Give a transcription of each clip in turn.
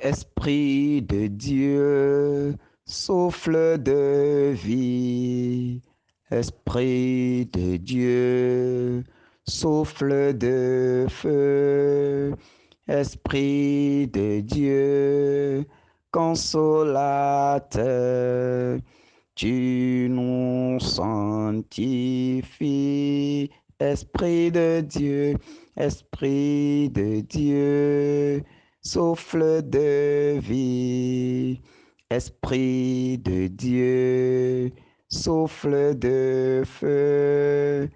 Esprit de Dieu, souffle de vie. Esprit de Dieu, souffle de feu. Esprit de Dieu, consolateur, tu nous sanctifies. Esprit de Dieu, Esprit de Dieu, souffle de vie. Esprit de Dieu, souffle de feu.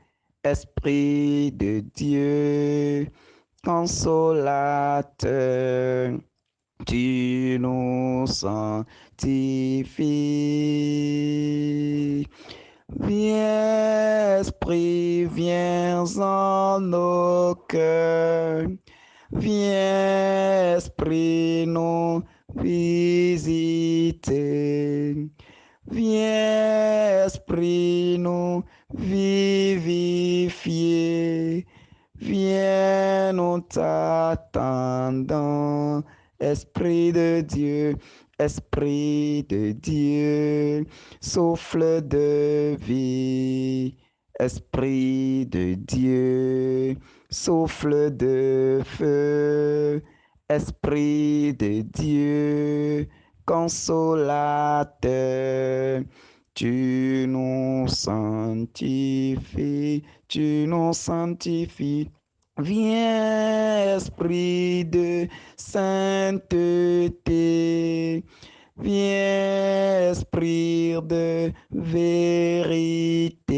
Esprit de Dieu, consolateur, tu nous sanctifies. Viens, Esprit, viens en nos cœurs. Viens, Esprit, nous visiter. Viens, Esprit, nous vivifier. Viens, nous t'attendons. Esprit de Dieu, Esprit de Dieu, souffle de vie. Esprit de Dieu, souffle de feu. Esprit de Dieu, consolateur, tu nous sanctifies, tu nous sanctifies. Viens, Esprit de sainteté, viens, Esprit de vérité,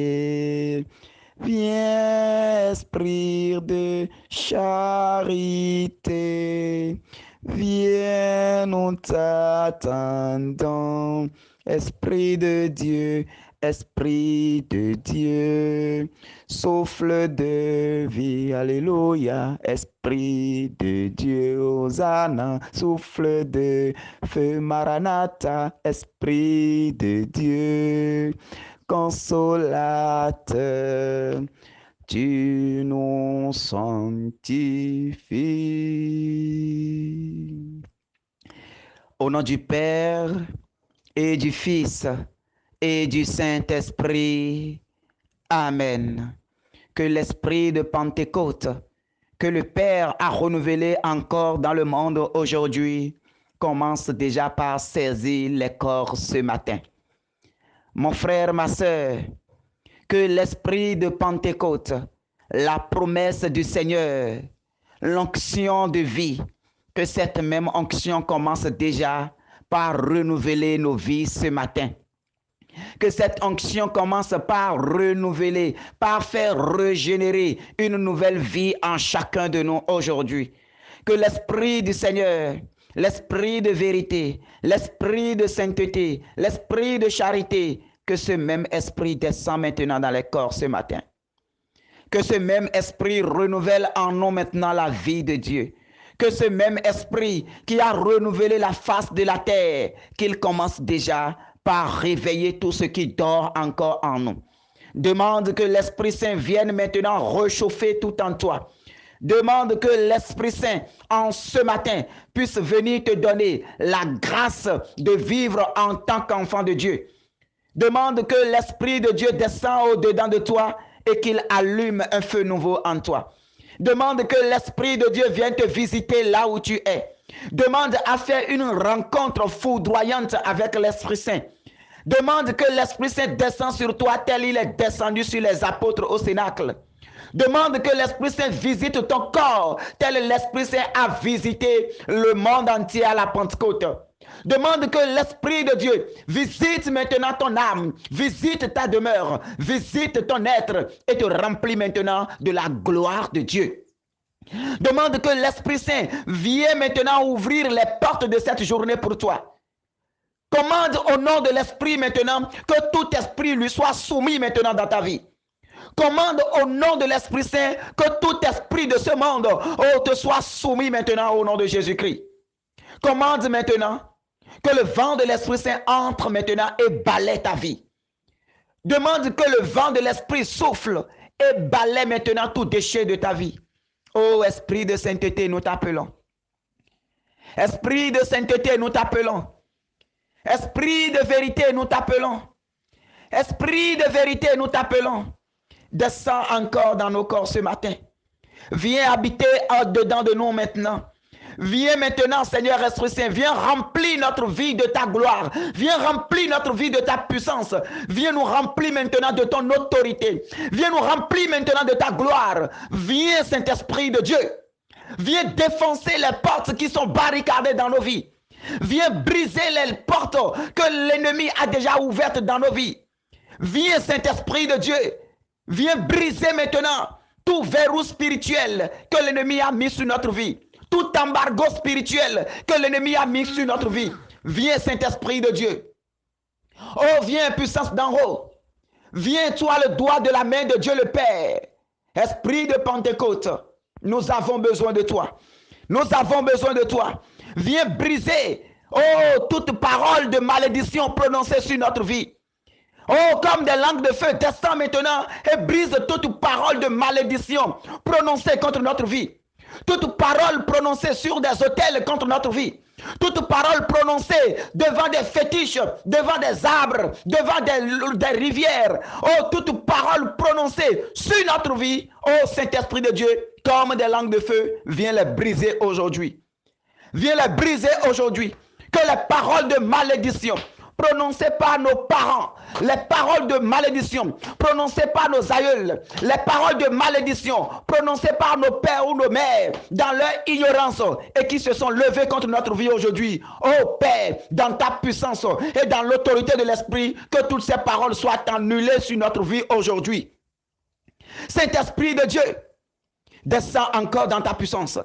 viens, Esprit de charité, viens, nous t'attendons. Esprit de Dieu, Esprit de Dieu, souffle de vie, alléluia. Esprit de Dieu, Hosanna, souffle de feu, Maranatha. Esprit de Dieu, consolateur, tu nous sanctifies. Au nom du Père et du Fils et du Saint-Esprit. Amen. Que l'esprit de Pentecôte, que le Père a renouvelé encore dans le monde aujourd'hui, commence déjà par saisir les corps ce matin. Mon frère, ma sœur, que l'esprit de Pentecôte, la promesse du Seigneur, l'onction de vie, que cette même onction commence déjà par renouveler nos vies ce matin. Que cette onction commence par renouveler, par faire régénérer une nouvelle vie en chacun de nous aujourd'hui. Que l'Esprit du Seigneur, l'Esprit de vérité, l'Esprit de sainteté, l'Esprit de charité, que ce même Esprit descend maintenant dans les corps ce matin. Que ce même Esprit renouvelle en nous maintenant la vie de Dieu. Que ce même Esprit qui a renouvelé la face de la terre, qu'il commence déjà par réveiller tout ce qui dort encore en nous. Demande que l'Esprit Saint vienne maintenant réchauffer tout en toi. Demande que l'Esprit Saint, en ce matin, puisse venir te donner la grâce de vivre en tant qu'enfant de Dieu. Demande que l'Esprit de Dieu descende au-dedans de toi et qu'il allume un feu nouveau en toi. Demande que l'Esprit de Dieu vienne te visiter là où tu es. Demande à faire une rencontre foudroyante avec l'Esprit Saint. Demande que l'Esprit Saint descende sur toi tel il est descendu sur les apôtres au Cénacle. Demande que l'Esprit Saint visite ton corps tel l'Esprit Saint a visité le monde entier à la Pentecôte. Demande que l'Esprit de Dieu visite maintenant ton âme, visite ta demeure, visite ton être et te remplit maintenant de la gloire de Dieu. Demande que l'Esprit Saint vienne maintenant ouvrir les portes de cette journée pour toi. Commande au nom de l'Esprit maintenant que tout esprit lui soit soumis maintenant dans ta vie. Commande au nom de l'Esprit Saint que tout esprit de ce monde te soit soumis maintenant au nom de Jésus-Christ. Commande maintenant que le vent de l'Esprit Saint entre maintenant et balaie ta vie. Demande que le vent de l'Esprit souffle et balaie maintenant tout déchet de ta vie. Ô Esprit de sainteté, nous t'appelons. Esprit de sainteté, nous t'appelons. Esprit de vérité, nous t'appelons. Esprit de vérité, nous t'appelons. Descends encore dans nos corps ce matin. Viens habiter au-dedans de nous maintenant. Viens maintenant, Seigneur Esprit Saint, viens remplir notre vie de ta gloire. Viens remplir notre vie de ta puissance. Viens nous remplir maintenant de ton autorité. Viens nous remplir maintenant de ta gloire. Viens, Saint-Esprit de Dieu. Viens défoncer les portes qui sont barricadées dans nos vies. Viens briser les portes que l'ennemi a déjà ouvertes dans nos vies. Viens, Saint-Esprit de Dieu. Viens briser maintenant tout verrou spirituel que l'ennemi a mis sur notre vie. Tout embargo spirituel que l'ennemi a mis sur notre vie. Viens, Saint-Esprit de Dieu. Oh, viens, puissance d'en haut. Viens, toi, le doigt de la main de Dieu le Père. Esprit de Pentecôte, nous avons besoin de toi. Nous avons besoin de toi. Viens briser, oh, toute parole de malédiction prononcée sur notre vie. Oh, comme des langues de feu, descends maintenant et brise toute parole de malédiction prononcée contre notre vie. Toute parole prononcée sur des autels contre notre vie. Toute parole prononcée devant des fétiches, devant des arbres, devant des rivières. Oh, toute parole prononcée sur notre vie. Oh, Saint-Esprit de Dieu, comme des langues de feu, viens les briser aujourd'hui. Viens les briser aujourd'hui. Que les paroles de malédiction prononcées par nos parents, les paroles de malédiction prononcées par nos aïeuls, les paroles de malédiction prononcées par nos pères ou nos mères dans leur ignorance et qui se sont levés contre notre vie aujourd'hui. Oh Père, dans ta puissance et dans l'autorité de l'Esprit, que toutes ces paroles soient annulées sur notre vie aujourd'hui. Saint-Esprit de Dieu, descends encore dans ta puissance.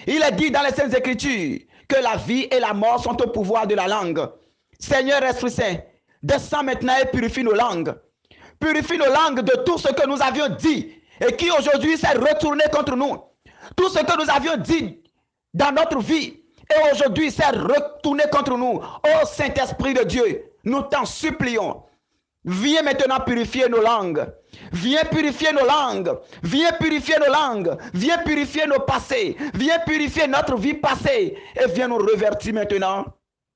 Il est dit dans les Saintes Écritures que la vie et la mort sont au pouvoir de la langue. Seigneur Esprit Saint, descends maintenant et purifie nos langues. Purifie nos langues de tout ce que nous avions dit et qui aujourd'hui s'est retourné contre nous. Tout ce que nous avions dit dans notre vie et aujourd'hui s'est retourné contre nous. Ô Saint-Esprit de Dieu, nous t'en supplions. Viens maintenant purifier nos langues. Viens purifier nos langues. Viens purifier nos langues. Viens purifier nos passés. Viens purifier notre vie passée. Et viens nous revertir maintenant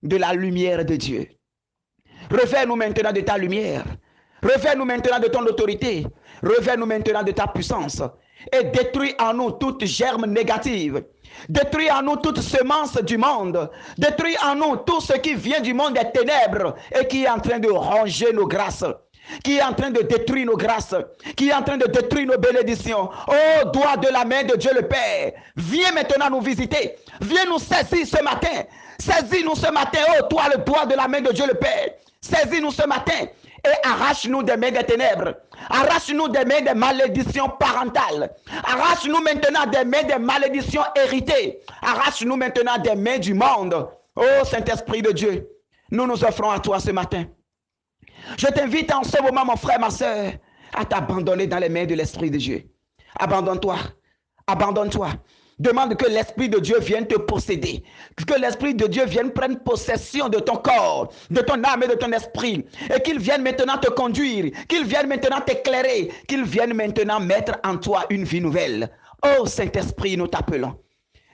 de la lumière de Dieu. Revers-nous maintenant de ta lumière. Revers-nous maintenant de ton autorité. Revers-nous maintenant de ta puissance. Et détruis en nous toute germe négative. Détruis en nous toute semence du monde. Détruis en nous tout ce qui vient du monde des ténèbres et qui est en train de ronger nos grâces. Qui est en train de détruire nos grâces. Qui est en train de détruire nos bénédictions. Oh, doigt de la main de Dieu le Père. Viens maintenant nous visiter. Viens nous saisir ce matin. Saisis-nous ce matin. Oh, toi le doigt de la main de Dieu le Père. Saisis-nous ce matin. Et arrache-nous des mains des ténèbres. Arrache-nous des mains des malédictions parentales. Arrache-nous maintenant des mains des malédictions héritées. Arrache-nous maintenant des mains du monde. Oh Saint-Esprit de Dieu, nous nous offrons à toi ce matin. Je t'invite en ce moment, mon frère, ma soeur, à t'abandonner dans les mains de l'Esprit de Dieu. Abandonne-toi. Abandonne-toi. Demande que l'Esprit de Dieu vienne te posséder. Que l'Esprit de Dieu vienne prendre possession de ton corps, de ton âme et de ton esprit. Et qu'il vienne maintenant te conduire. Qu'il vienne maintenant t'éclairer. Qu'il vienne maintenant mettre en toi une vie nouvelle. Oh Saint-Esprit, nous t'appelons.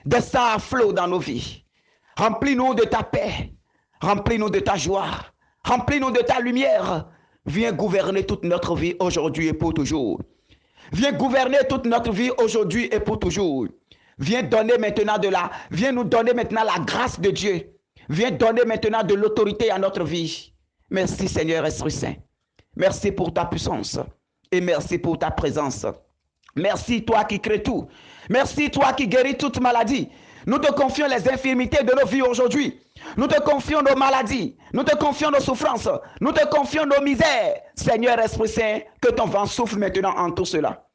Descends à flot dans nos vies. Remplis-nous de ta paix. Remplis-nous de ta joie. Remplis-nous de ta lumière. Viens gouverner toute notre vie aujourd'hui et pour toujours. Viens gouverner toute notre vie aujourd'hui et pour toujours. Viens donner maintenant viens nous donner maintenant la grâce de Dieu. Viens donner maintenant de l'autorité à notre vie. Merci Seigneur Esprit Saint. Merci pour ta puissance et merci pour ta présence. Merci toi qui crées tout. Merci toi qui guéris toute maladie. Nous te confions les infirmités de nos vies aujourd'hui. Nous te confions nos maladies. Nous te confions nos souffrances. Nous te confions nos misères. Seigneur Esprit Saint, que ton vent souffle maintenant en tout cela.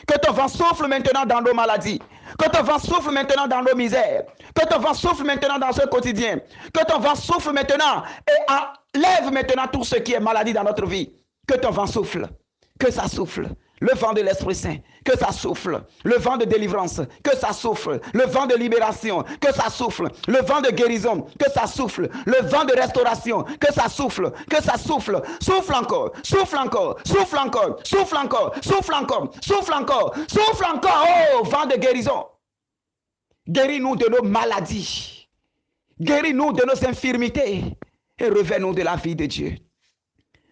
Que ton vent souffle maintenant dans nos maladies. Que ton vent souffle maintenant dans nos misères. Que ton vent souffle maintenant dans ce quotidien. Que ton vent souffle maintenant et enlève maintenant tout ce qui est maladie dans notre vie. Que ton vent souffle. Que ça souffle. Le vent de l'Esprit Saint, que ça souffle. Le vent de délivrance, que ça souffle. Le vent de libération, que ça souffle. Le vent de guérison, que ça souffle. Le vent de restauration, que ça souffle. Que ça souffle. Souffle encore, souffle encore, souffle encore, souffle encore, souffle encore, souffle encore, souffle encore. Oh, vent de guérison. Guéris-nous de nos maladies. Guéris-nous de nos infirmités et revêt-nous de la vie de Dieu.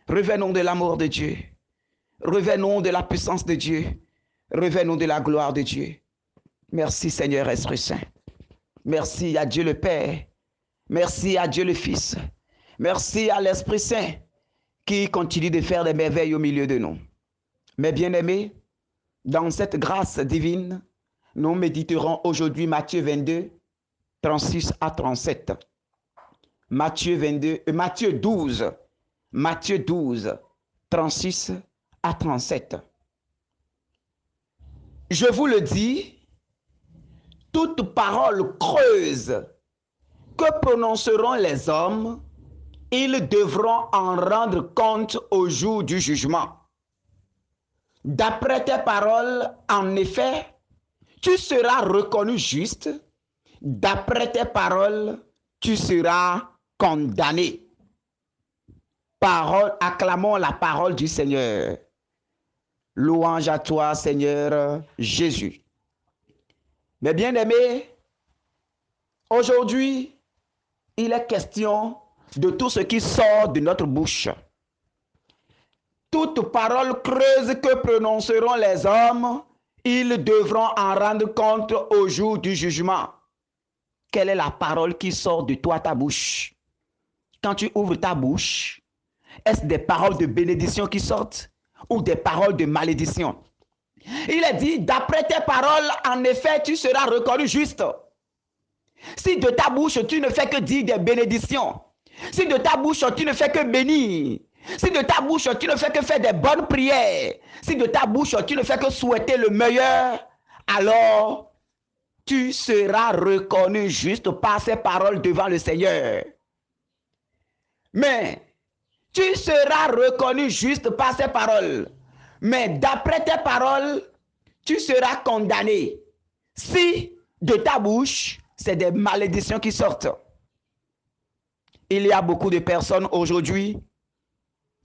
Revêt-nous de l'amour de Dieu. Revêt-nous de la puissance de Dieu. Revêt-nous de la gloire de Dieu. Merci Seigneur Esprit Saint. Merci à Dieu le Père. Merci à Dieu le Fils. Merci à l'Esprit Saint qui continue de faire des merveilles au milieu de nous. Mes bien-aimés, dans cette grâce divine, nous méditerons aujourd'hui Matthieu 22, 36 à 37. Matthieu 12, 36 à 37. Je vous le dis, toute parole creuse que prononceront les hommes, ils devront en rendre compte au jour du jugement. D'après tes paroles, en effet, tu seras reconnu juste. D'après tes paroles, tu seras condamné. Acclamons la parole du Seigneur. Louange à toi, Seigneur Jésus. Mes bien-aimés, aujourd'hui, il est question de tout ce qui sort de notre bouche. Toute parole creuse que prononceront les hommes, ils devront en rendre compte au jour du jugement. Quelle est la parole qui sort de toi, ta bouche? Quand tu ouvres ta bouche, est-ce des paroles de bénédiction qui sortent ou des paroles de malédiction? Il est dit, d'après tes paroles, en effet, tu seras reconnu juste. Si de ta bouche, tu ne fais que dire des bénédictions, si de ta bouche, tu ne fais que bénir, si de ta bouche, tu ne fais que faire des bonnes prières, si de ta bouche, tu ne fais que souhaiter le meilleur, alors tu seras reconnu juste par ces paroles devant le Seigneur. Mais tu seras reconnu juste par ces paroles. Mais d'après tes paroles, tu seras condamné. Si de ta bouche, c'est des malédictions qui sortent. Il y a beaucoup de personnes aujourd'hui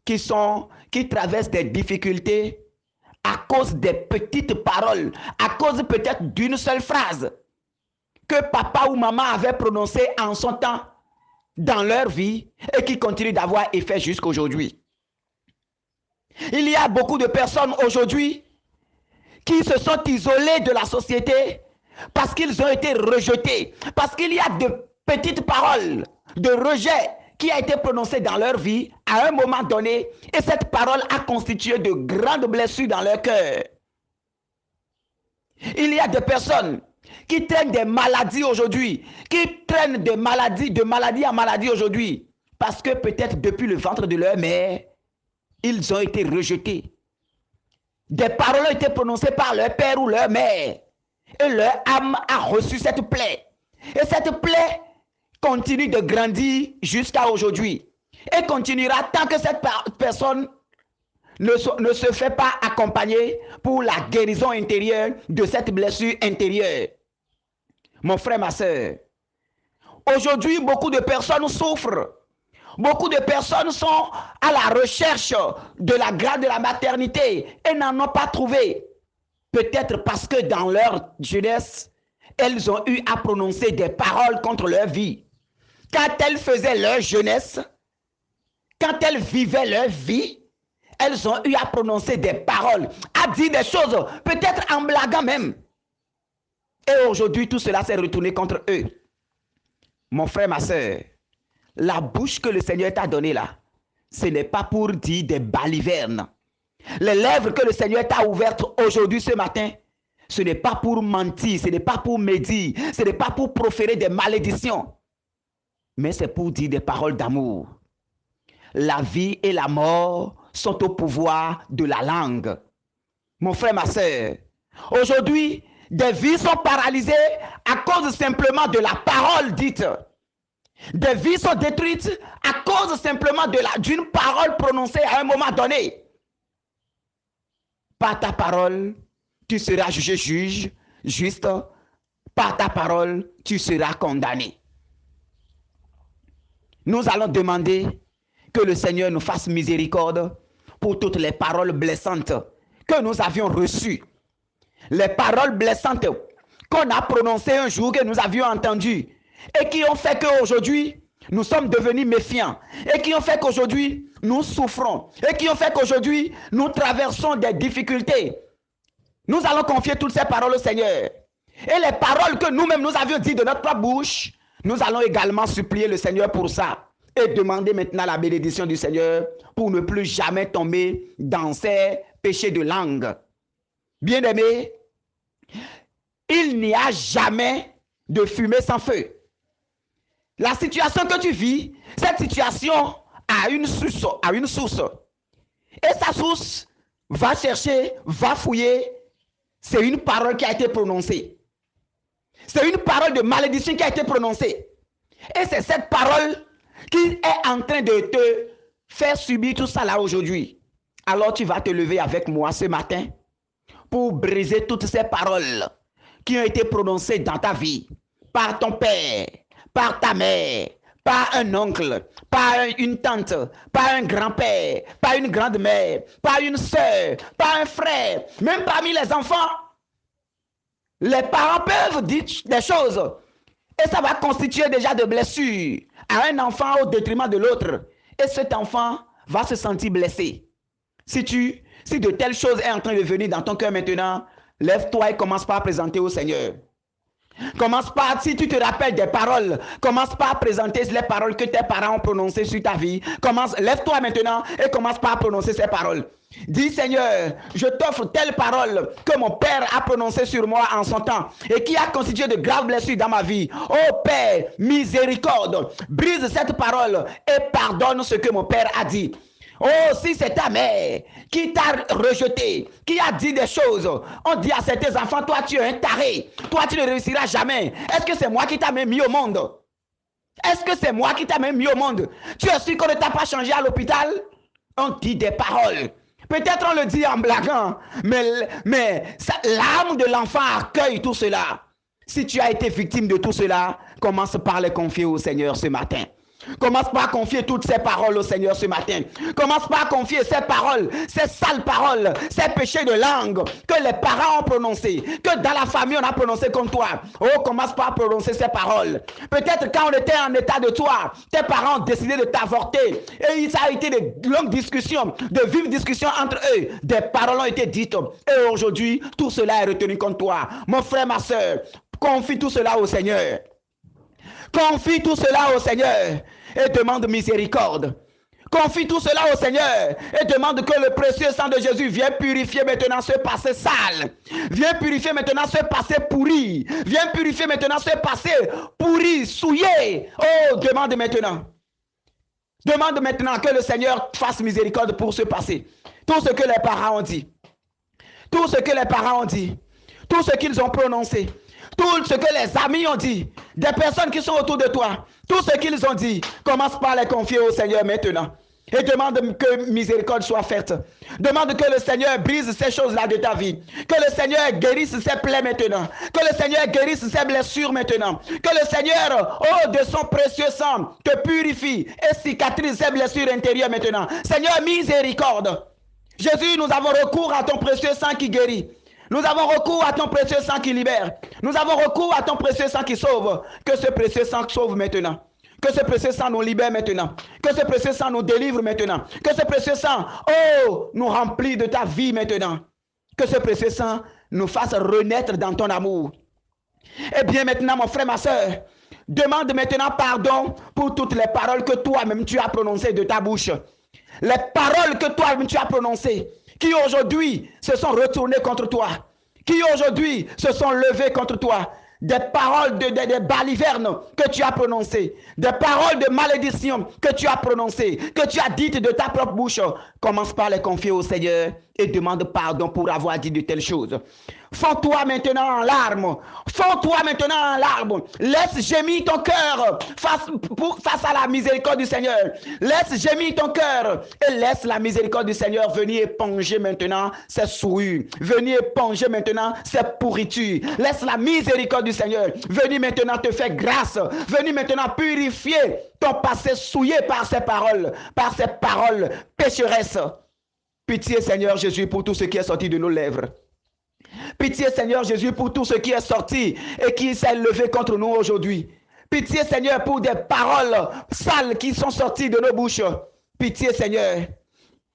qui traversent des difficultés à cause des petites paroles, à cause peut-être d'une seule phrase que papa ou maman avait prononcée en son temps dans leur vie et qui continue d'avoir effet jusqu'à aujourd'hui. Il y a beaucoup de personnes aujourd'hui qui se sont isolées de la société parce qu'ils ont été rejetés, parce qu'il y a de petites paroles de rejet qui a été prononcée dans leur vie à un moment donné et cette parole a constitué de grandes blessures dans leur cœur. Il y a des personnes qui traînent des maladies aujourd'hui, qui traînent de maladie en maladie aujourd'hui, parce que peut-être depuis le ventre de leur mère, ils ont été rejetés. Des paroles ont été prononcées par leur père ou leur mère, et leur âme a reçu cette plaie. Et cette plaie continue de grandir jusqu'à aujourd'hui, et continuera tant que cette personne ne se fait pas accompagner pour la guérison intérieure de cette blessure intérieure. Mon frère, ma soeur, aujourd'hui, beaucoup de personnes souffrent. Beaucoup de personnes sont à la recherche de la grâce de la maternité et n'en ont pas trouvé. Peut-être parce que dans leur jeunesse, elles ont eu à prononcer des paroles contre leur vie. Quand elles faisaient leur jeunesse, quand elles vivaient leur vie, elles ont eu à prononcer des paroles, à dire des choses, peut-être en blaguant même. Et aujourd'hui, tout cela s'est retourné contre eux. Mon frère, ma soeur, la bouche que le Seigneur t'a donnée là, ce n'est pas pour dire des balivernes. Les lèvres que le Seigneur t'a ouvertes aujourd'hui, ce matin, ce n'est pas pour mentir, ce n'est pas pour médire, ce n'est pas pour proférer des malédictions, mais c'est pour dire des paroles d'amour. La vie et la mort sont au pouvoir de la langue. Mon frère, ma soeur, aujourd'hui, des vies sont paralysées à cause simplement de la parole dite. Des vies sont détruites à cause simplement d'une parole prononcée à un moment donné. Par ta parole, tu seras jugé juste. Par ta parole, tu seras condamné. Nous allons demander que le Seigneur nous fasse miséricorde pour toutes les paroles blessantes que nous avions reçues. Les paroles blessantes qu'on a prononcées un jour, que nous avions entendues, et qui ont fait qu'aujourd'hui, nous sommes devenus méfiants et qui ont fait qu'aujourd'hui, nous souffrons et qui ont fait qu'aujourd'hui, nous traversons des difficultés. Nous allons confier toutes ces paroles au Seigneur. Et les paroles que nous-mêmes nous avions dites de notre propre bouche, nous allons également supplier le Seigneur pour ça et demander maintenant la bénédiction du Seigneur pour ne plus jamais tomber dans ces péchés de langue. Bien-aimé, il n'y a jamais de fumée sans feu. La situation que tu vis, cette situation a une source. Et sa source va chercher, va fouiller. C'est une parole qui a été prononcée. C'est une parole de malédiction qui a été prononcée. Et c'est cette parole qui est en train de te faire subir tout ça là aujourd'hui. Alors tu vas te lever avec moi ce matin pour briser toutes ces paroles qui ont été prononcées dans ta vie par ton père, par ta mère, par un oncle, par une tante, par un grand-père, par une grande-mère, par une soeur, par un frère, même parmi les enfants. Les parents peuvent dire des choses et ça va constituer déjà de blessures à un enfant au détriment de l'autre. Et cet enfant va se sentir blessé. Si de telles choses sont en train de venir dans ton cœur maintenant, lève-toi et commence par présenter au Seigneur. Commence par, si tu te rappelles des paroles, commence par présenter les paroles que tes parents ont prononcées sur ta vie. Lève-toi maintenant et commence par prononcer ces paroles. Dis Seigneur, je t'offre telle parole que mon Père a prononcée sur moi en son temps et qui a constitué de graves blessures dans ma vie. Oh Père, miséricorde, brise cette parole et pardonne ce que mon Père a dit. Oh, si c'est ta mère qui t'a rejeté, qui a dit des choses, on dit à certains enfants, toi tu es un taré, toi tu ne réussiras jamais. Est-ce que c'est moi qui t'ai même mis au monde? Est-ce que c'est moi qui t'ai même mis au monde? Tu es sûr qu'on ne t'a pas changé à l'hôpital? On dit des paroles. Peut-être on le dit en blaguant, mais l'âme de l'enfant accueille tout cela. Si tu as été victime de tout cela, commence par les confier au Seigneur ce matin. Commence par confier toutes ces paroles au Seigneur ce matin. Commence par confier ces paroles, ces sales paroles, ces péchés de langue que les parents ont prononcés, que dans la famille on a prononcé comme toi. Oh, commence par prononcer ces paroles. Peut-être quand on était en état de toi, tes parents ont décidé de t'avorter et ça a été de longues discussions, de vives discussions entre eux. Des paroles ont été dites et aujourd'hui, tout cela est retenu contre toi. Mon frère, ma soeur, confie tout cela au Seigneur. Confie tout cela au Seigneur et demande miséricorde. Confie tout cela au Seigneur et demande que le précieux sang de Jésus vienne purifier maintenant ce passé sale. Viens purifier maintenant ce passé pourri. Viens purifier maintenant ce passé pourri, souillé. Oh, demande maintenant. Demande maintenant que le Seigneur fasse miséricorde pour ce passé. Tout ce que les parents ont dit. Tout ce que les parents ont dit. Tout ce qu'ils ont prononcé. Tout ce que les amis ont dit, des personnes qui sont autour de toi, tout ce qu'ils ont dit, commence par les confier au Seigneur maintenant. Et demande que miséricorde soit faite. Demande que le Seigneur brise ces choses-là de ta vie. Que le Seigneur guérisse ces plaies maintenant. Que le Seigneur guérisse ces blessures maintenant. Que le Seigneur, oh, de son précieux sang, te purifie et cicatrise ces blessures intérieures maintenant. Seigneur, miséricorde. Jésus, nous avons recours à ton précieux sang qui guérit. Nous avons recours à ton précieux sang qui libère. Nous avons recours à ton précieux sang qui sauve. Que ce précieux sang sauve maintenant. Que ce précieux sang nous libère maintenant. Que ce précieux sang nous délivre maintenant. Que ce précieux sang, oh, nous remplit de ta vie maintenant. Que ce précieux sang nous fasse renaître dans ton amour. Eh bien maintenant, mon frère, ma soeur, demande maintenant pardon pour toutes les paroles que toi-même tu as prononcées de ta bouche. Les paroles que toi-même tu as prononcées, qui aujourd'hui se sont retournés contre toi, qui aujourd'hui se sont levés contre toi, des paroles, des balivernes que tu as prononcées, des paroles de malédiction que tu as prononcées, que tu as dites de ta propre bouche, commence par les confier au Seigneur et demande pardon pour avoir dit de telles choses. Fonds-toi maintenant en larmes. Fonds-toi maintenant en larmes. Laisse gémir ton cœur face à la miséricorde du Seigneur. Laisse gémir ton cœur et laisse la miséricorde du Seigneur venir éponger maintenant ces souillures. Venir éponger maintenant ces pourritures. Laisse la miséricorde du Seigneur venir maintenant te faire grâce. Venir maintenant purifier ton passé souillé par ces paroles pécheresses. Pitié Seigneur Jésus pour tout ce qui est sorti de nos lèvres. Pitié Seigneur Jésus pour tout ce qui est sorti et qui s'est levé contre nous aujourd'hui. Pitié, Seigneur, pour des paroles sales qui sont sorties de nos bouches. Pitié, Seigneur.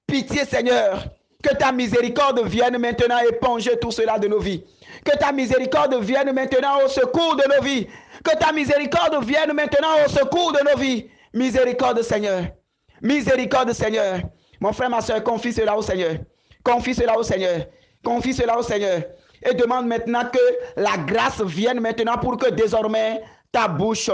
Pitié, Seigneur. Que ta miséricorde vienne maintenant éponger tout cela de nos vies. Que ta miséricorde vienne maintenant au secours de nos vies. Que ta miséricorde vienne maintenant au secours de nos vies. Miséricorde, Seigneur. Miséricorde, Seigneur. Mon frère, ma soeur, confie cela au Seigneur. Confie cela au Seigneur. Confie cela au Seigneur. Et demande maintenant que la grâce vienne maintenant pour que désormais ta bouche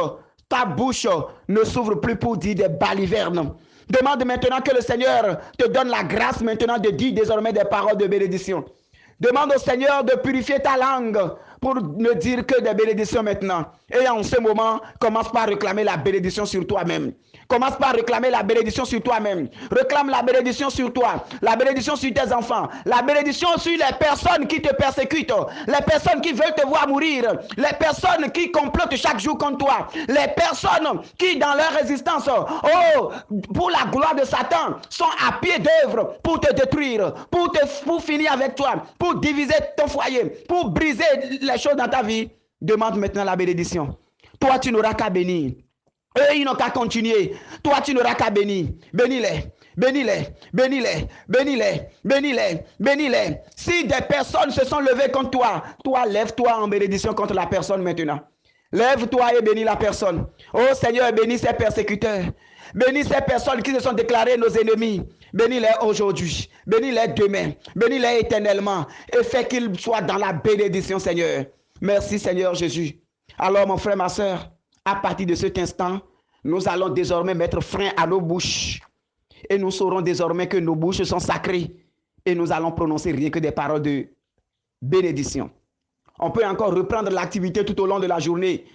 ne s'ouvre plus pour dire des balivernes. Demande maintenant que le Seigneur te donne la grâce maintenant de dire désormais des paroles de bénédiction. Demande au Seigneur de purifier ta langue pour ne dire que des bénédictions maintenant. Et en ce moment, commence par réclamer la bénédiction sur toi-même. Commence par réclamer la bénédiction sur toi-même. Réclame la bénédiction sur toi, la bénédiction sur tes enfants, la bénédiction sur les personnes qui te persécutent, les personnes qui veulent te voir mourir, les personnes qui complotent chaque jour contre toi, les personnes qui dans leur résistance, pour la gloire de Satan, sont à pied d'œuvre pour te détruire, pour finir avec toi, pour diviser ton foyer, pour briser les choses dans ta vie. Demande maintenant la bénédiction. Toi, tu n'auras qu'à bénir. Eux, ils n'ont qu'à continuer. Toi, tu n'auras qu'à bénir. Bénis-les. Bénis-les, bénis-les, bénis-les, bénis-les, bénis-les. Si des personnes se sont levées contre toi, toi, lève-toi en bénédiction contre la personne maintenant. Lève-toi et bénis la personne. Oh Seigneur, bénis ces persécuteurs. Bénis ces personnes qui se sont déclarées nos ennemis. Bénis-les aujourd'hui. Bénis-les demain. Bénis-les éternellement. Et fais qu'ils soient dans la bénédiction, Seigneur. Merci, Seigneur Jésus. Alors, mon frère, ma soeur, à partir de cet instant, nous allons désormais mettre frein à nos bouches. Et nous saurons désormais que nos bouches sont sacrées. Et nous allons prononcer rien que des paroles de bénédiction. On peut encore reprendre l'activité tout au long de la journée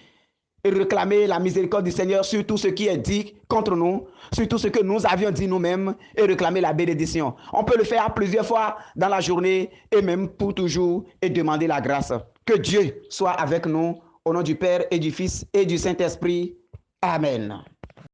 et réclamer la miséricorde du Seigneur sur tout ce qui est dit contre nous, sur tout ce que nous avions dit nous-mêmes et réclamer la bénédiction. On peut le faire plusieurs fois dans la journée et même pour toujours et demander la grâce. Que Dieu soit avec nous au nom du Père et du Fils et du Saint-Esprit. Amen.